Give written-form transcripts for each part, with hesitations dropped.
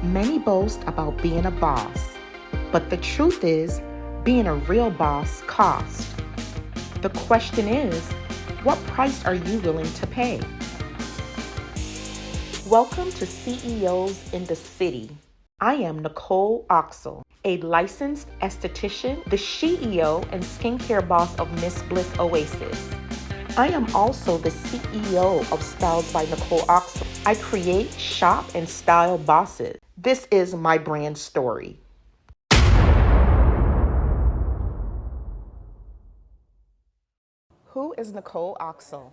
Many boast about being a boss, but the truth is, being a real boss costs. The question is, what price are you willing to pay? Welcome to CEOs in the City. I am Nicole Oxil, a licensed esthetician, the CEO and skincare boss of Miss Bliss Oasis. I am also the CEO of Styles by Nicole Oxil. I create, shop, and style bosses. This is my brand story. Who is Nicole Oxil?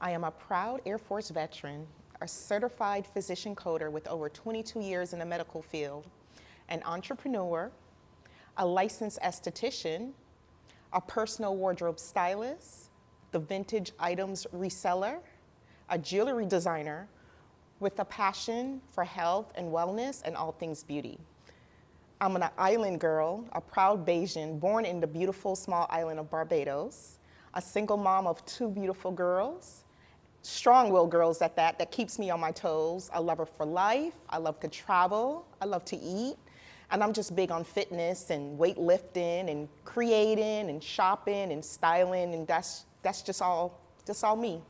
I am a proud Air Force veteran, a certified physician coder with over 22 years in the medical field, an entrepreneur, a licensed esthetician, a personal wardrobe stylist, the vintage items reseller, a jewelry designer with a passion for health and wellness and all things beauty. I'm an island girl, a proud Bayesian born in the beautiful small island of Barbados, a single mom of 2 beautiful girls, strong-willed girls at that, that keeps me on my toes, a lover for life, I love to travel, I love to eat, and I'm just big on fitness and weightlifting and creating and shopping and styling, and that's just all me.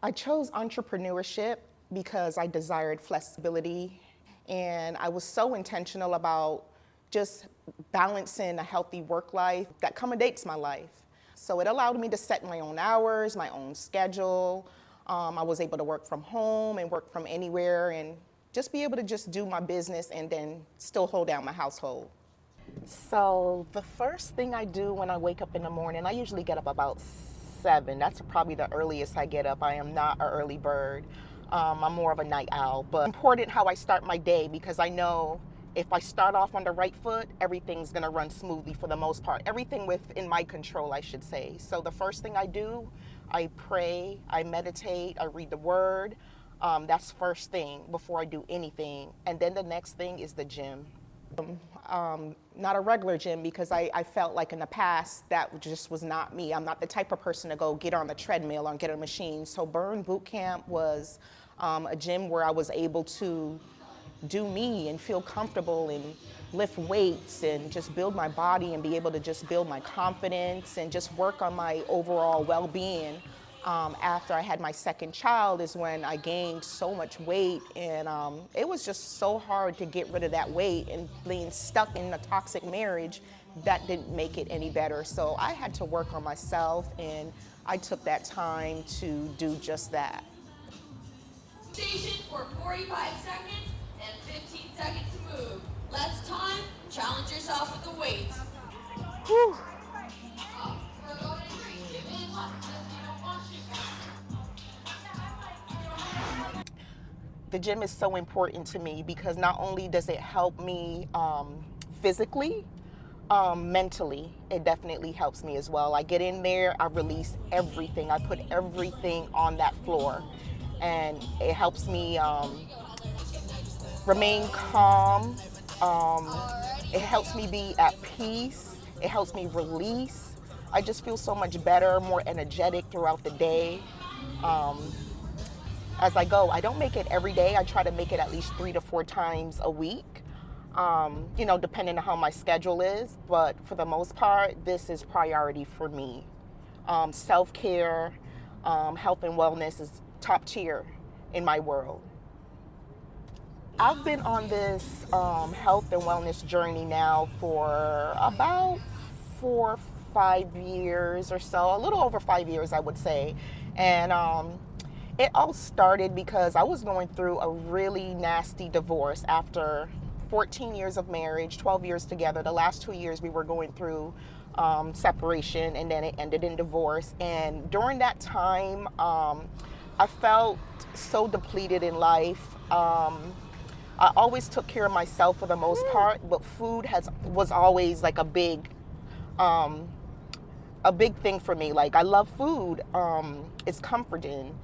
I chose entrepreneurship because I desired flexibility, and I was so intentional about just balancing a healthy work life that accommodates my life. So it allowed me to set my own hours, my own schedule. I was able to work from home and work from anywhere and just be able to just do my business and then still hold down my household. So the first thing I do when I wake up in the morning, I usually get up about 7. That's probably the earliest I get up. I am not an early bird. I'm more of a night owl, but it's important how I start my day because I know if I start off on the right foot, everything's gonna run smoothly for the most part. Everything within my control, I should say. So the first thing I do, I pray, I meditate, I read the word. That's first thing before I do anything. And then the next thing is the gym. Not a regular gym because I felt like in the past that just was not me. I'm not the type of person to go get on the treadmill or get a machine. So Burn Boot Camp was a gym where I was able to do me and feel comfortable and lift weights and just build my body and be able to just build my confidence and just work on my overall well-being. After I had my second child is when I gained so much weight, and it was just so hard to get rid of that weight, and being stuck in a toxic marriage, that didn't make it any better. So I had to work on myself, and I took that time to do just that. Station for 45 seconds and 15 seconds to move. Less time, challenge yourself with the weights. Whew. We're going in 3, 2, and 1. The gym is so important to me because not only does it help me physically, mentally, it definitely helps me as well. I get in there, I release everything. I put everything on that floor, and it helps me remain calm. It helps me be at peace. It helps me release. I just feel so much better, more energetic throughout the day. As I go, I don't make it every day. I try to make it at least 3 to 4 times a week, depending on how my schedule is. But for the most part, this is priority for me. Self-care, health and wellness is top tier in my world. I've been on this health and wellness journey now for about 4 or 5 years or so, a little over 5 years, I would say. And it all started because I was going through a really nasty divorce after 14 years of marriage, 12 years together. The last 2 years we were going through separation, and then it ended in divorce. And during that time, I felt so depleted in life. I always took care of myself for the most part, but food was always like a big thing for me. Like, I love food. It's comforting.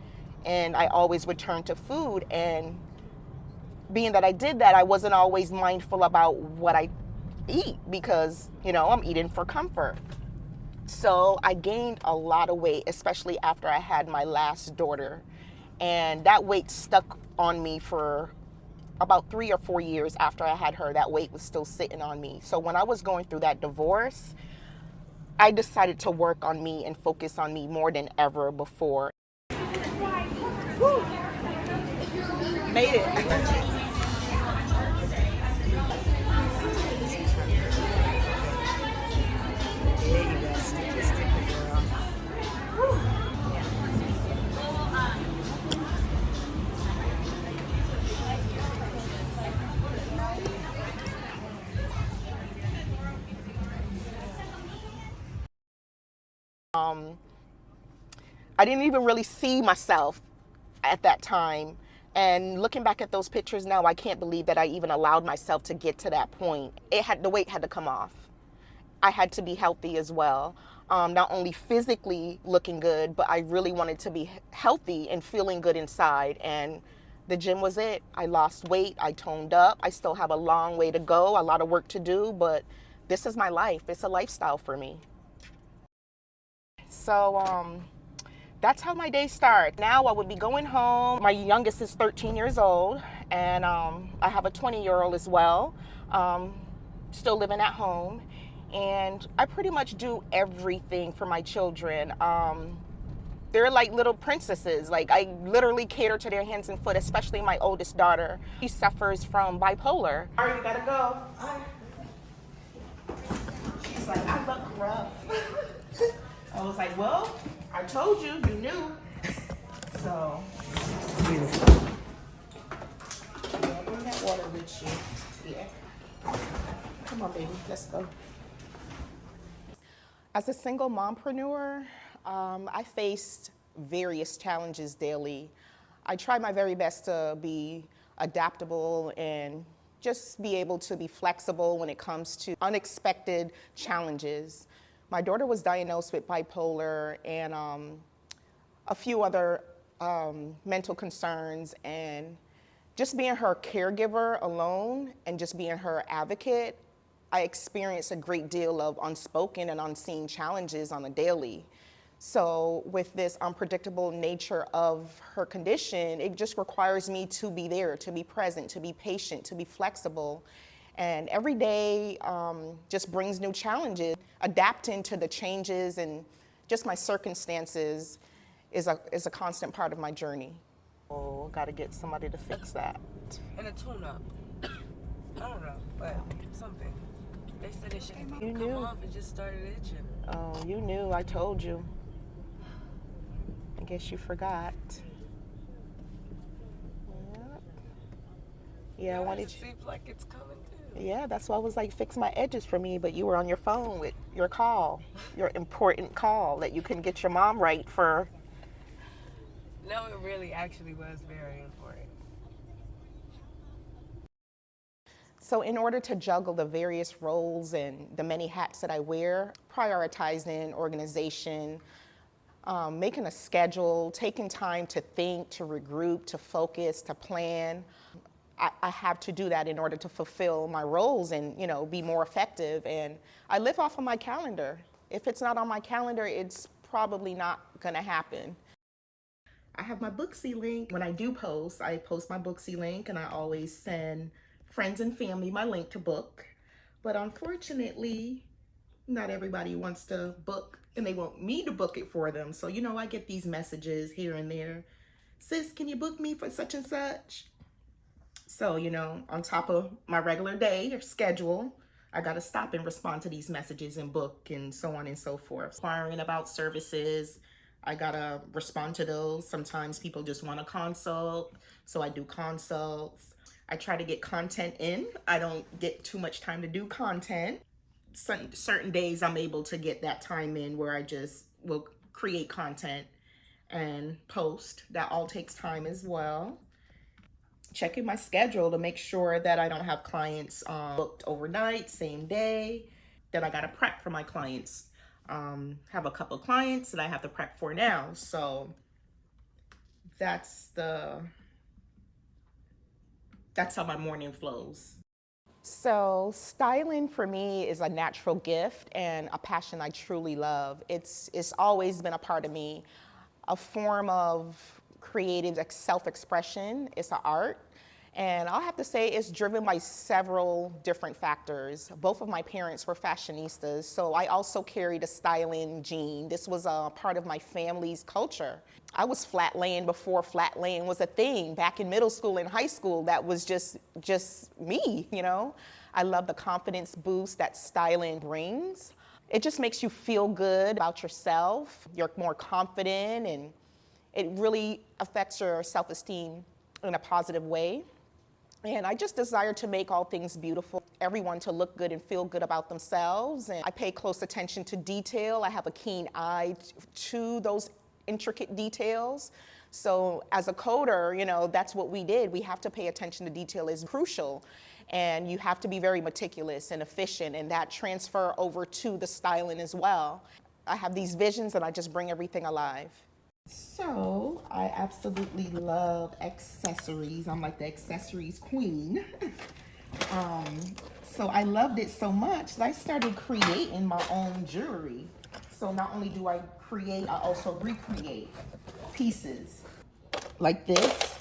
And I always would turn to food, and being that I did that, I wasn't always mindful about what I eat because, I'm eating for comfort. So I gained a lot of weight, especially after I had my last daughter, and that weight stuck on me for about 3 or 4 years after I had her, that weight was still sitting on me. So when I was going through that divorce, I decided to work on me and focus on me more than ever before. Woo. Made it. I didn't even really see myself at that time. And looking back at those pictures now, I can't believe that I even allowed myself to get to that point. The weight had to come off. I had to be healthy as well. Not only physically looking good, but I really wanted to be healthy and feeling good inside. And the gym was it. I lost weight. I toned up. I still have a long way to go, a lot of work to do, but this is my life. It's a lifestyle for me. So that's how my day starts. Now I would be going home. My youngest is 13 years old, and I have a 20-year-old as well, still living at home. And I pretty much do everything for my children. They're like little princesses. Like, I literally cater to their hands and foot, especially my oldest daughter. She suffers from bipolar. All right, you gotta go. She's like, I look rough. I was like, well, I told you, you knew. So, beautiful. Yeah, bring that water with you. Yeah. Come on, baby, let's go. As a single mompreneur, I faced various challenges daily. I try my very best to be adaptable and just be able to be flexible when it comes to unexpected challenges. My daughter was diagnosed with bipolar and a few other mental concerns, and just being her caregiver alone and just being her advocate, I experienced a great deal of unspoken and unseen challenges on a daily. So with this unpredictable nature of her condition, it just requires me to be there, to be present, to be patient, to be flexible. And every day just brings new challenges. Adapting to the changes and just my circumstances is a constant part of my journey. Oh, gotta get somebody to fix that. And a tune-up. I don't know, but something. They said it shouldn't You come knew. off, it just started itching. Oh, you knew, I told you. I guess you forgot. Yep. Yeah, I wanted It you. seems like it's coming too. Yeah, that's why I was like, fix my edges for me, but you were on your phone with your call, your important call that you couldn't get your mom right for. No, it really actually was very important. So in order to juggle the various roles and the many hats that I wear, prioritizing organization, making a schedule, taking time to think, to regroup, to focus, to plan. I have to do that in order to fulfill my roles and, be more effective. And I live off of my calendar. If it's not on my calendar, it's probably not gonna happen. I have my Booksy link. When I do post, I post my Booksy link, and I always send friends and family my link to book. But unfortunately, not everybody wants to book, and they want me to book it for them. So, I get these messages here and there. Sis, can you book me for such and such? So, on top of my regular day or schedule, I got to stop and respond to these messages and book and so on and so forth. Inquiring about services, I got to respond to those. Sometimes people just want a consult, so I do consults. I try to get content in. I don't get too much time to do content. Certain days I'm able to get that time in where I just will create content and post. That all takes time as well. Checking my schedule to make sure that I don't have clients booked overnight, same day. Then I got to prep for my clients. Have a couple clients that I have to prep for now. So that's how my morning flows. So styling for me is a natural gift and a passion I truly love. It's always been a part of me, a form of creative self-expression. It's an art, And I'll have to say it's driven by several different factors. Both of my parents were fashionistas, so I also carried a styling gene. This was a part of my family's culture. I was flat laying before flat laying was a thing. Back in middle school and high school, that was just me, you know? I love the confidence boost that styling brings. It just makes you feel good about yourself. You're more confident, and it really affects your self-esteem in a positive way. And I just desire to make all things beautiful, everyone to look good and feel good about themselves. And I pay close attention to detail. I have a keen eye to those intricate details. So as a coder, you know, that's what we did. We have to pay attention to detail is crucial. And you have to be very meticulous and efficient, and that transfer over to the styling as well. I have these visions and I just bring everything alive. So I absolutely love accessories. I'm like the accessories queen. So I loved it so much that I started creating my own jewelry. So not only do I create, I also recreate pieces. Like this,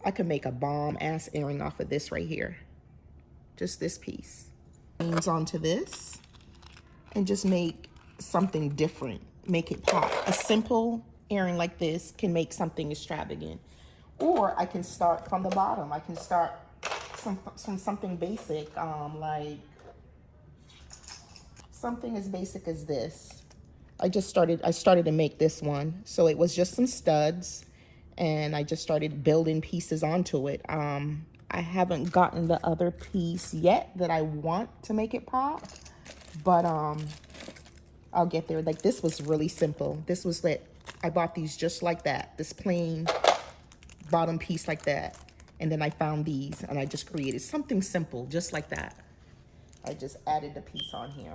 I could make a bomb ass earring off of this right here. Just this piece. Leans onto this and just make something different. Make it pop. A simple earring like this can make something extravagant. Or I can start from the bottom. I can start from something basic, like something as basic as this. I started to make this one. So it was just some studs, and I just started building pieces onto it. I haven't gotten the other piece yet that I want to make it pop, but I'll get there. Like this was really simple. This was that I bought these just like that, this plain bottom piece like that. And then I found these and I just created something simple just like that. I just added the piece on here.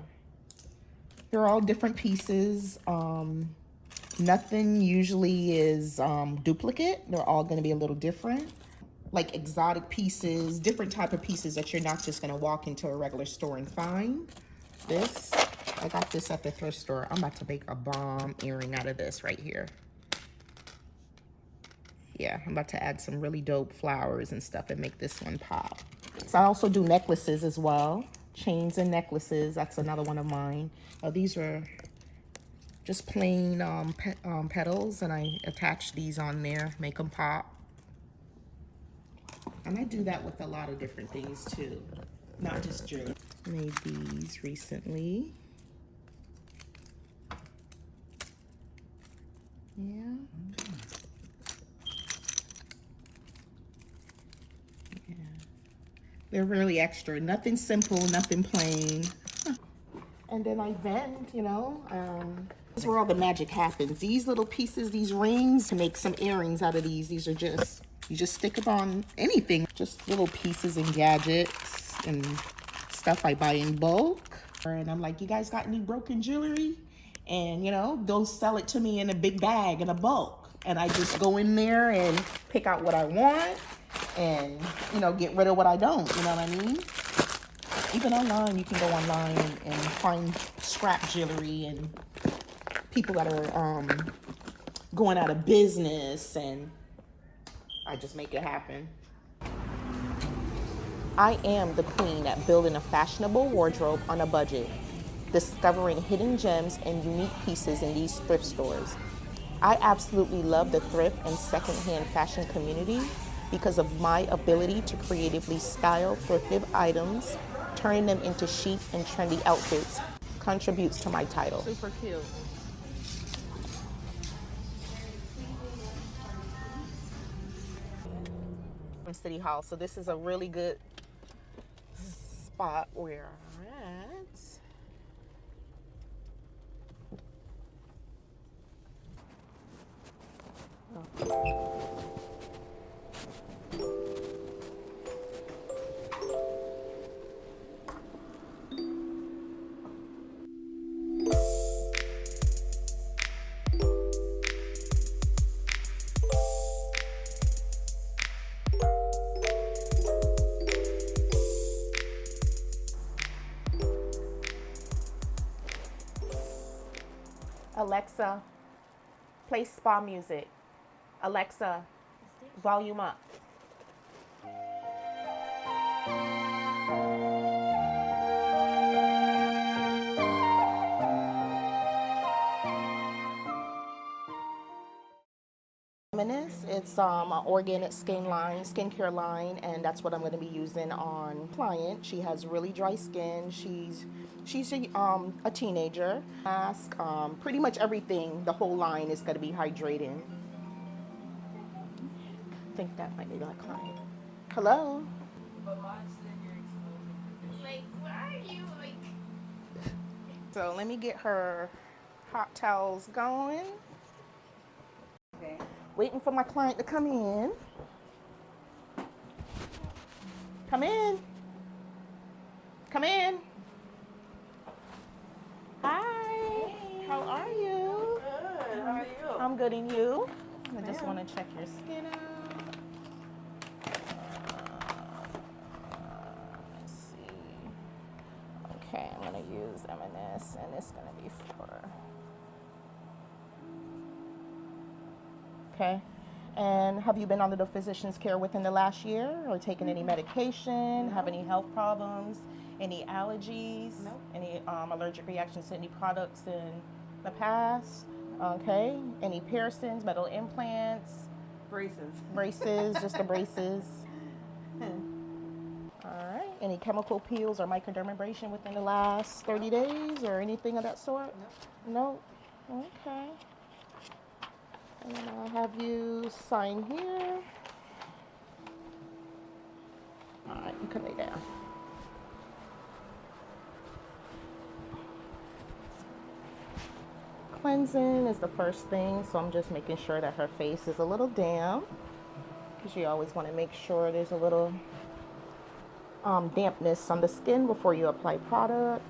They're all different pieces. Nothing usually is duplicate. They're all gonna be a little different. Like exotic pieces, different type of pieces that you're not just gonna walk into a regular store and find. This, I got this at the thrift store. I'm about to make a bomb earring out of this right here. Yeah, I'm about to add some really dope flowers and stuff and make this one pop. So I also do necklaces as well. Chains and necklaces, that's another one of mine. These are just plain petals, and I attach these on there, make them pop. And I do that with a lot of different things too, not just jewelry. Made these recently. Yeah. Yeah. They're really extra. Nothing simple, nothing plain. And then I vend, you know, this is where all the magic happens. These little pieces, these rings, make some earrings out of these. These are just, you just stick them on anything. Just little pieces and gadgets and stuff I buy in bulk. And I'm like, you guys got any broken jewelry? And, you know, they'll sell it to me in a big bag, in a bulk. And I just go in there and pick out what I want and, you know, get rid of what I don't, you know what I mean? Even online, you can go online and find scrap jewelry and people that are going out of business, and I just make it happen. I am the queen at building a fashionable wardrobe on a budget, discovering hidden gems and unique pieces in these thrift stores. I absolutely love the thrift and secondhand fashion community because of my ability to creatively style thrifted items, turning them into chic and trendy outfits contributes to my title. Super cute. From City Hall, so this is a really good spot where I'm at. Alexa, play spa music. Alexa, volume up. It's an organic skincare line, and that's what I'm going to be using on client. She has really dry skin. She's a teenager. Mask, pretty much everything. The whole line is going to be hydrating. I think that might be my client. Hello. Like, where are you? Like, So let me get her hot towels going. Okay. Waiting for my client to come in. Come in. Come in. Hi. How are you? Good. How are you? I'm good, and you? I just want to check your skin out. Let's see. Okay, I'm going to use M&S, and it's going to be for... Okay. And have you been under the physician's care within the last year, or taken any medication? No. Have any health problems? Any allergies? No. Any allergic reactions to any products in the past? Okay. Any piercings, metal implants, Braces. just the braces? All right. Any chemical peels or microdermabrasion within the last 30 days or anything of that sort? No. No? Okay. And I'll have you sign here. All right, you can lay down. Cleansing is the first thing, so I'm just making sure that her face is a little damp, because you always want to make sure there's a little dampness on the skin before you apply product.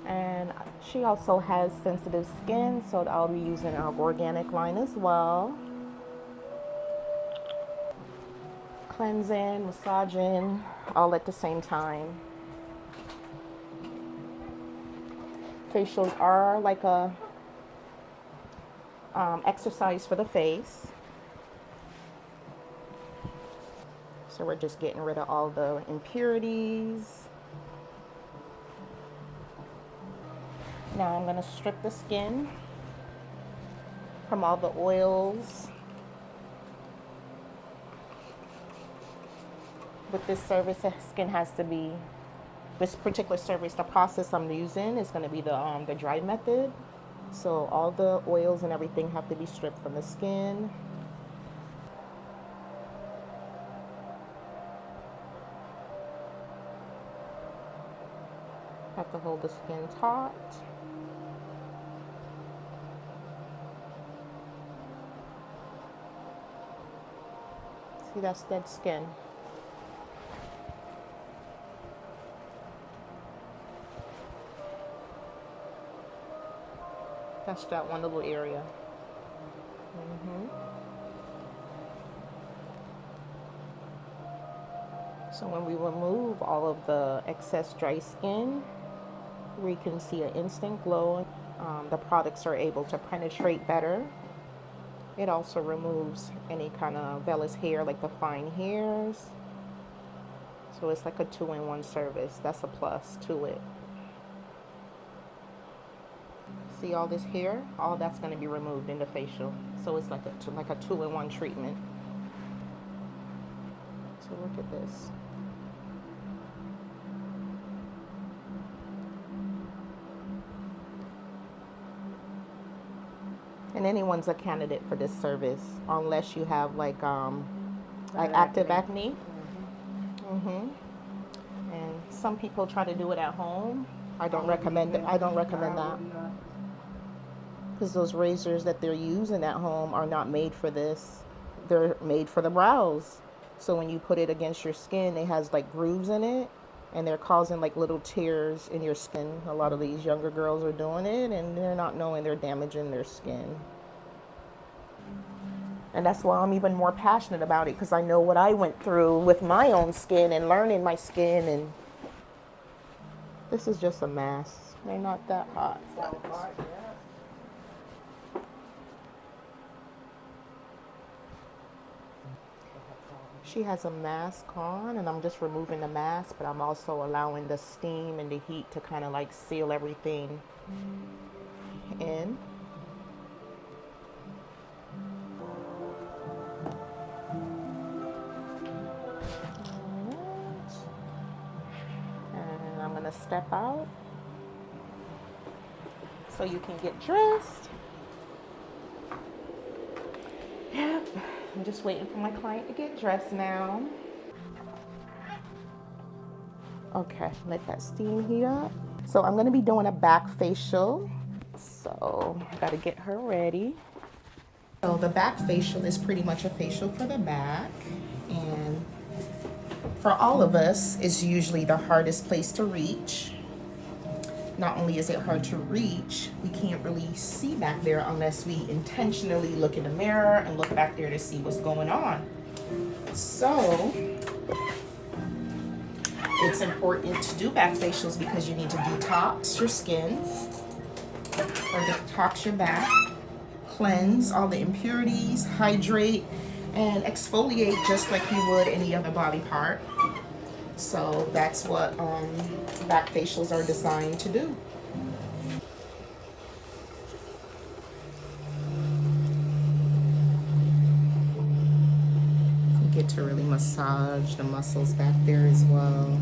And she also has sensitive skin, so I'll be using our organic line as well. Cleansing, massaging, all at the same time. Facials are like a exercise for the face. So we're just getting rid of all the impurities. Now I'm going to strip the skin from all the oils. With this service, the skin has to be, this particular service, the process I'm using is going to be the dry method. So all the oils and everything have to be stripped from the skin. Have to hold the skin taut. See, that's dead skin. That's that one little area. So when we remove all of the excess dry skin, we can see an instant glow. The products are able to penetrate better. It also removes any kind of vellus hair, like the fine hairs. So it's like a 2-in-1 service. That's a plus to it. See all this hair? All that's going to be removed in the facial. So it's like a 2-in-1 treatment. So look at this. And anyone's a candidate for this service, unless you have like active acne. And some people try to do it at home. I don't recommend it. I don't recommend that, because those razors that they're using at home are not made for this. They're made for the brows. So when you put it against your skin, it has like grooves in it, and they're causing like little tears in your skin. A lot of these younger girls are doing it, and they're not knowing they're damaging their skin. And that's why I'm even more passionate about it, because I know what I went through with my own skin and learning my skin. And this is just a mask. They're not that hot. She has a mask on, and I'm just removing the mask, but I'm also allowing the steam and the heat to kind of like seal everything in. gonna step out so you can get dressed. Yep, I'm just waiting for my client to get dressed now. Okay, let that steam heat up. So I'm gonna be doing a back facial. So gotta get her ready. So the back facial is pretty much a facial for the back, and for all of us, it's usually the hardest place to reach. Not only is it hard to reach, we can't really see back there unless we intentionally look in the mirror and look back there to see what's going on. So it's important to do back facials because you need to detox your skin or detox your back, cleanse all the impurities, hydrate, and exfoliate just like you would any other body part. So that's what back facials are designed to do. You get to really massage the muscles back there as well.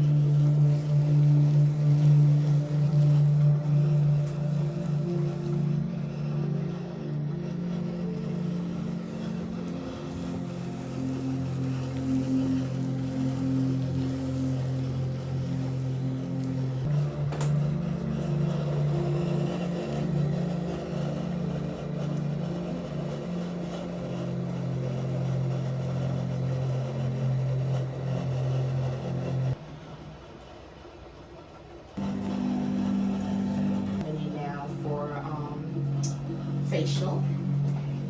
Facial,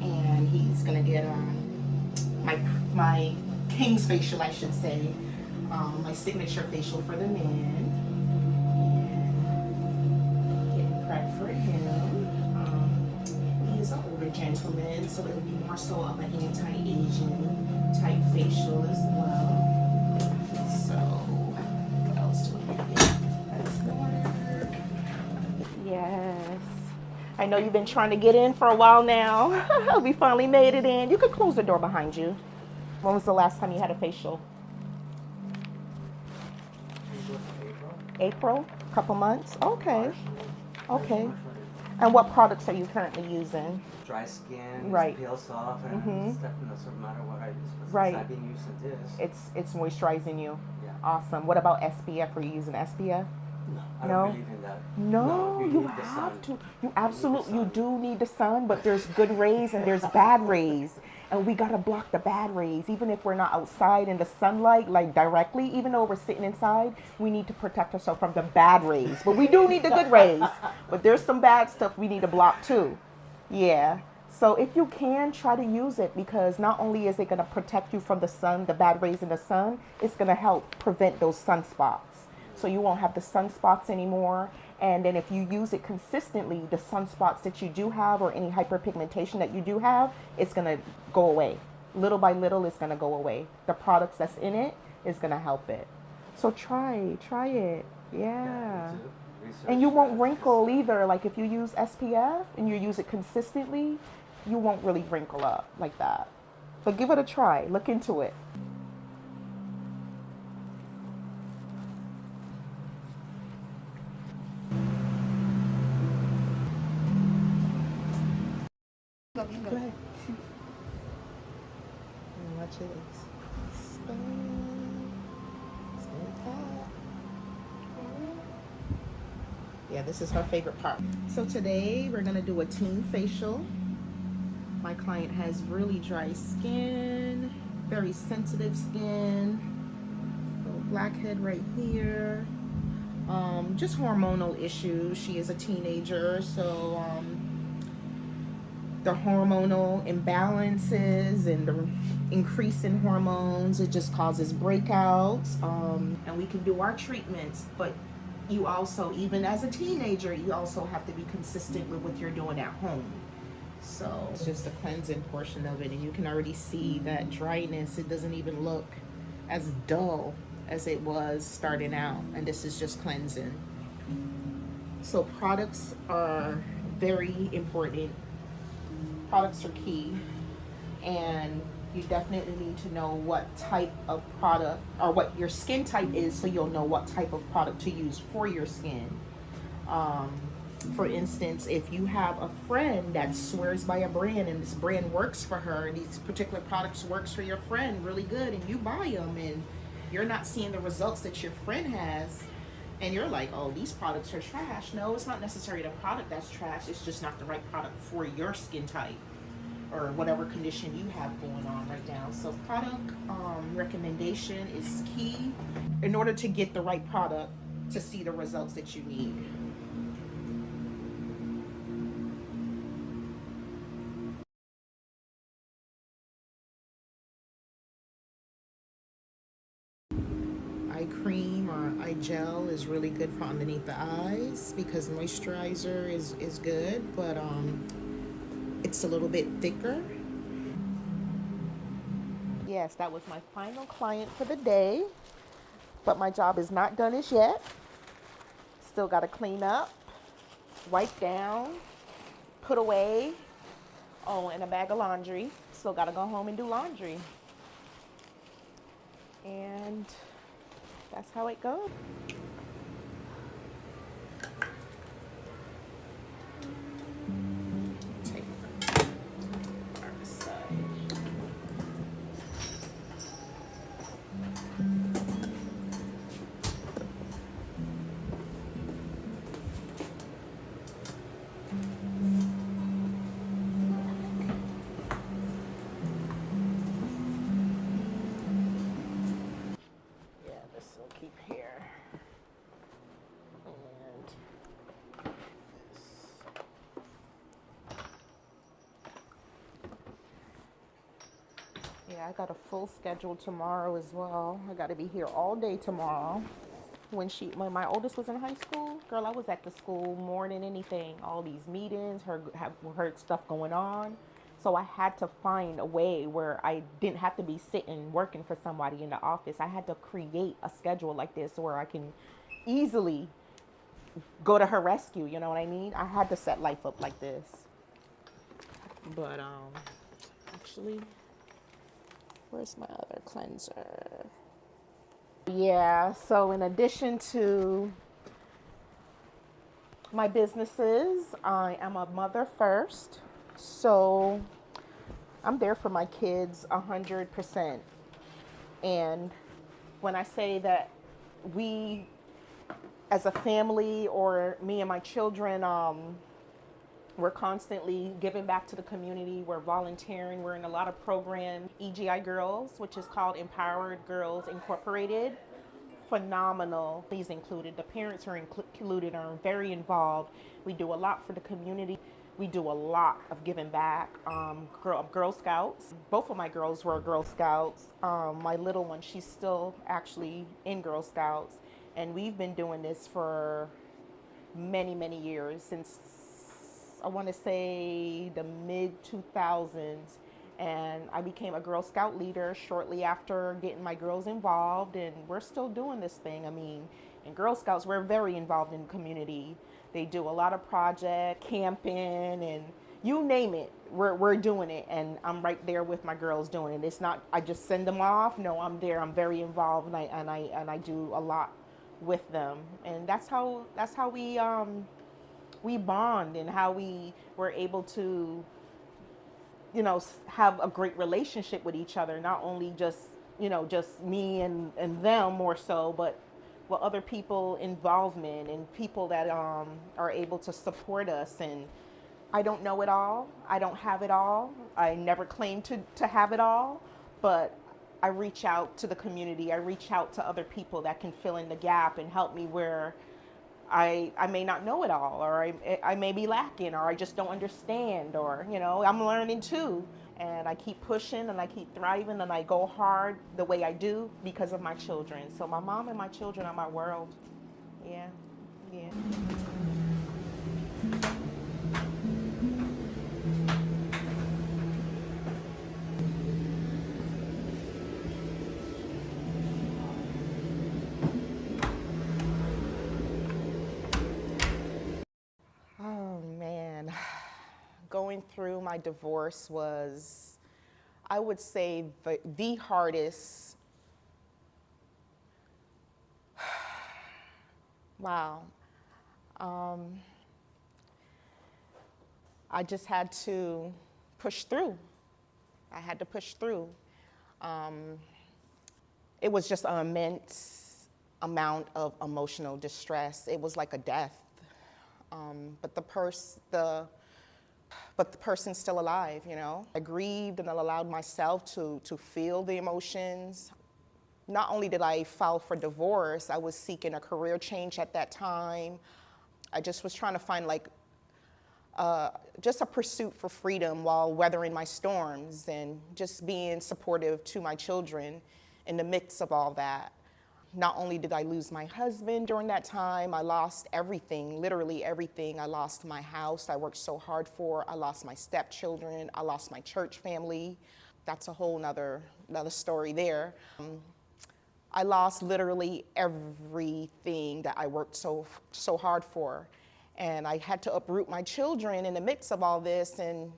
and he's gonna get my king's facial, I should say, my signature facial for the men. And getting prepped for him. He is an older gentleman, so it'll be more so of an anti-Asian type facial as well. So what else do we get? That's water. Yes. I know you've been trying to get in for a while now. We finally made it in. You could close the door behind you. When was the last time you had a facial? April? A couple months? Okay. Okay. And what products are you currently using? Dry skin, right. Peels off, and stuff. It doesn't matter what I use. Right. I've been using this. It's moisturizing you. Yeah. Awesome. What about SPF? Are you using SPF? No, I don't believe in that. No, you need the have sun. to. You absolutely, you do need the sun, but there's good rays and there's bad rays. And we gotta block the bad rays. Even if we're not outside in the sunlight, like directly, even though we're sitting inside, we need to protect ourselves from the bad rays. But we do need the good rays. But there's some bad stuff we need to block too. Yeah. So if you can, try to use it, because not only is it gonna protect you from the sun, the bad rays in the sun, it's gonna help prevent those sunspots. So you won't have the sunspots anymore. And then if you use it consistently, the sunspots that you do have or any hyperpigmentation that you do have, it's going to go away. Little by little, it's going to go away. The products that's in it is going to help it. So try it. Yeah. And you won't wrinkle either. Like if you use SPF and you use it consistently, you won't really wrinkle up like that. But give it a try. Look into it. Go ahead. And watch it spin. That. Yeah, this is her favorite part. So today we're gonna do a teen facial. My client has really dry skin, very sensitive skin, little blackhead right here. Just hormonal issues. She is a teenager, so the hormonal imbalances and the increase in hormones, it just causes breakouts. And we can do our treatments, but you also, even as a teenager, you also have to be consistent with what you're doing at home. So it's just the cleansing portion of it, and you can already see that dryness. It doesn't even look as dull as it was starting out, and this is just cleansing. So products are very important. Products are key, and You definitely need to know what type of product or what your skin type is so you'll know what type of product to use for your skin. Um, for instance, if you have a friend that swears by a brand and this brand works for her and these particular products works for your friend really good and you buy them and you're not seeing the results that your friend has and you're like, oh, these products are trash. No, it's not necessarily the product that's trash. It's just not the right product for your skin type or whatever condition you have going on right now. So product recommendation is key in order to get the right product to see the results that you need. Eye cream or eye gel is really good for underneath the eyes because moisturizer is good, but it's a little bit thicker. Yes, that was my final client for the day, but my job is not done as yet. Still got to clean up, wipe down, put away. Oh, and a bag of laundry. Still got to go home and do laundry. And that's how it goes. Take our side. Keep here and yeah, I got a full schedule tomorrow as well. I got to be here all day tomorrow. When my oldest was in high school, girl, I was at the school more than anything. All these meetings, her stuff going on. So I had to find a way where I didn't have to be sitting working for somebody in the office. I had to create a schedule like this where I can easily go to her rescue. You know what I mean? I had to set life up like this. But actually, where's my other cleanser? Yeah, so in addition to my businesses, I am a mother first. So I'm there for my kids 100%. And when I say that we as a family or me and my children, we're constantly giving back to the community. We're volunteering. We're in a lot of programs. EGI Girls, which is called Empowered Girls Incorporated. Phenomenal. These included. The parents are included, are very involved. We do a lot for the community. We do a lot of giving back. Girl Scouts. Both of my girls were Girl Scouts. My little one, she's still actually in Girl Scouts. And we've been doing this for many, many years, since I want to say the mid-2000s. And I became a Girl Scout leader shortly after getting my girls involved. And we're still doing this thing. I mean, in Girl Scouts, we're very involved in the community. They do a lot of projects, camping, and you name it, we're doing it. And I'm right there with my girls doing it. It's not, I just send them off. No, I'm there. I'm very involved, and I do a lot with them. And that's how we bond, and how we were able to, have a great relationship with each other. Not only just me and them more so, but with other people involvement and people that are able to support us. And I don't know it all. I don't have it all. I never claimed to have it all, but I reach out to the community. I reach out to other people that can fill in the gap and help me where I may not know it all, or I may be lacking, or I just don't understand, or, I'm learning too. And I keep pushing and I keep thriving and I go hard the way I do because of my children. So my mom and my children are my world. Yeah, yeah. Oh man, going through my divorce was I would say the hardest, wow. I just had to push through. I had to push through. It was just an immense amount of emotional distress. It was like a death. But the person's still alive, you know? I grieved and I allowed myself to feel the emotions. Not only did I file for divorce, I was seeking a career change at that time. I just was trying to find just a pursuit for freedom while weathering my storms and just being supportive to my children in the midst of all that. Not only did I lose my husband during that time, I lost everything, literally everything. I lost my house I worked so hard for. I lost my stepchildren. I lost my church family. That's a whole nother story there. I lost literally everything that I worked so hard for. And I had to uproot my children in the midst of all this and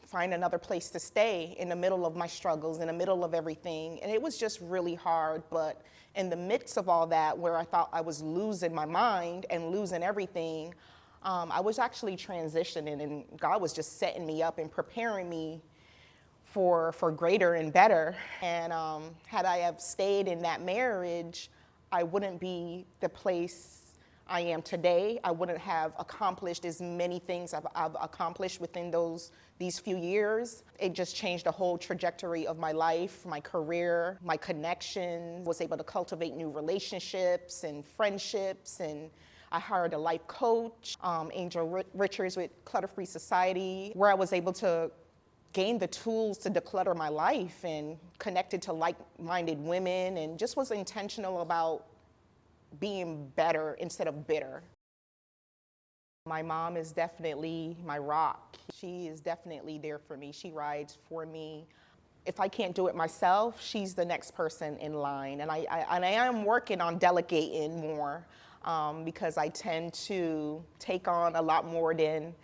find another place to stay in the middle of my struggles, in the middle of everything. And it was just really hard. But in the midst of all that, where I thought I was losing my mind and losing everything, I was actually transitioning, and God was just setting me up and preparing me for greater and better. And had I have stayed in that marriage, I wouldn't be the place I am today. I wouldn't have accomplished as many things I've accomplished within these few years. It just changed the whole trajectory of my life, my career, my connections. Was able to cultivate new relationships and friendships, and I hired a life coach, Angel Richards with Clutter-Free Society, where I was able to gain the tools to declutter my life and connected to like-minded women, and just was intentional about being better instead of bitter. My mom is definitely my rock. She is definitely there for me. She rides for me. If I can't do it myself, she's the next person in line. And I am working on delegating more because I tend to take on a lot more than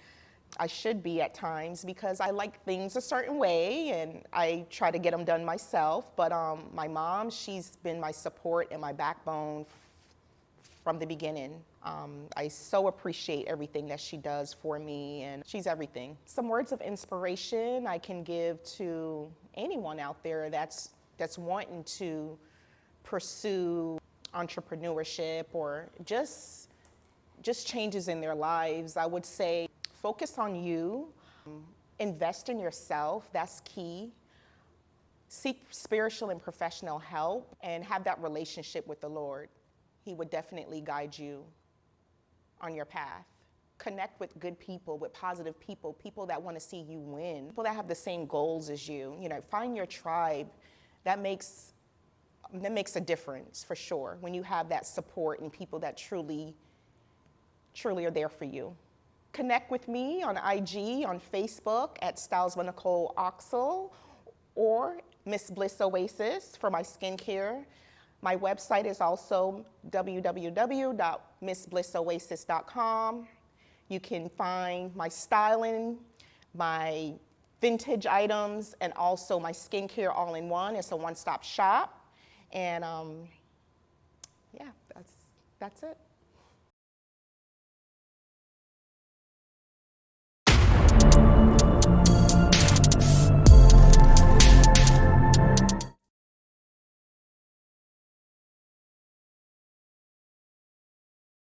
I should be at times, because I like things a certain way and I try to get them done myself. But my mom, she's been my support and my backbone from the beginning. I so appreciate everything that she does for me, and she's everything. Some words of inspiration I can give to anyone out there that's wanting to pursue entrepreneurship or just changes in their lives. I would say focus on you, invest in yourself, that's key. Seek spiritual and professional help, and have that relationship with the Lord. He would definitely guide you on your path. Connect with good people, with positive people, people that want to see you win, people that have the same goals as you. You know, find your tribe. That makes a difference for sure when you have that support and people that truly are there for you. Connect with me on IG, on Facebook at Styles with Nicole Oxil, or Miss Bliss Oasis for my skincare. My website is also www.missblissoasis.com. You can find my styling, my vintage items, and also my skincare all in one. It's a one-stop shop. And yeah, that's it.